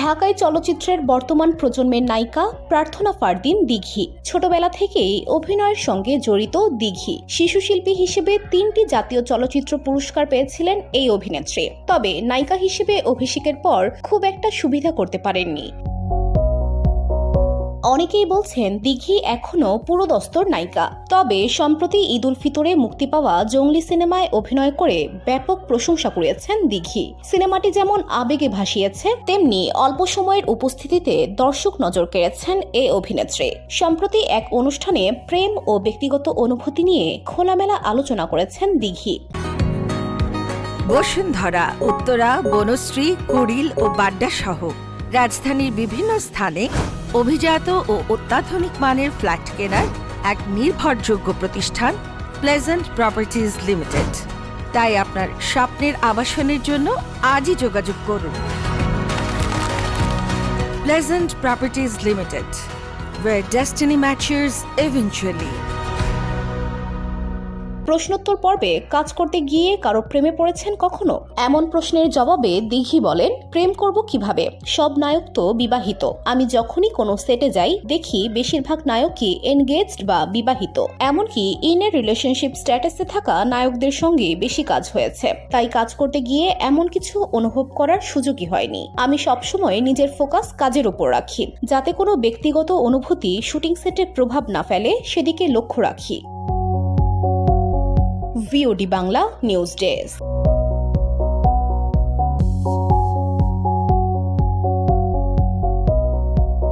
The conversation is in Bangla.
ঢাকায় চলচ্চিত্রের বর্তমান প্রজন্মের নায়িকা প্রার্থনা ফারদিন দিঘি। ছোটবেলা থেকেই অভিনয়ের সঙ্গে জড়িত দিঘি। শিশুশিল্পী হিসেবে 3টি জাতীয় চলচ্চিত্র পুরস্কার পেয়েছিলেন এই অভিনেত্রী। তবে নায়িকা হিসেবে অভিষেকের পর খুব একটা সুবিধা করতে পারেননি। অনেকেই বলছেন দিঘি এখনো পুরোদস্তর নায়িকা। তবে সম্প্রতি ঈদ উল ফিতরে মুক্তি পাওয়া জঙ্গলি সিনেমায় অভিনয় করে ব্যাপক প্রশংসা কুড়িয়েছেন দিঘি। সিনেমাটি যেমন আবেগে ভাসিয়েছে, তেমনি অল্প সময়ের উপস্থিতিতে দর্শক নজর কেড়েছেন এই অভিনেত্রী। সম্প্রতি এক অনুষ্ঠানে প্রেম ও ব্যক্তিগত অনুভূতি নিয়ে খোলামেলা আলোচনা করেছেন দিঘি। বসুন্ধরা, উত্তরা, বনশ্রী, কুড়িল ও বাড্ডা সহ রাজধানীর বিভিন্ন স্থানে অভিজাত ও অত্যাধুনিক মানের ফ্ল্যাট কেনার এক নির্ভরযোগ্য প্রতিষ্ঠান প্লেজেন্ট প্রপার্টিজ লিমিটেড। তাই আপনার স্বপ্নের আবাসনের জন্য আজই যোগাযোগ করুন। Pleasant properties limited, where destiny matches eventually। প্রশ্নোত্তর পর্বে কাজ করতে গিয়ে কারো প্রেমে পড়েছেন কখনো? এমন প্রশ্নের জবাবে দিঘি বলেন, প্রেম করব কিভাবে? সব নায়ক তো বিবাহিত। আমি যখনই কোনো সেটে যাই দেখি বেশিরভাগ নায়কই এনগেজড বা বিবাহিত। এমনকি ইন এ রিলেশনশিপ স্ট্যাটাসে থাকা নায়কদের সঙ্গে বেশি কাজ হয়েছে। তাই কাজ করতে গিয়ে এমন কিছু অনুভব করার সুযোগই হয়নি। আমি সবসময় নিজের ফোকাস কাজের উপর রাখি, যাতে কোনো ব্যক্তিগত অনুভূতি শুটিং সেটে প্রভাব না ফেলে সেদিকে লক্ষ্য রাখি। VOD Bangla news desk.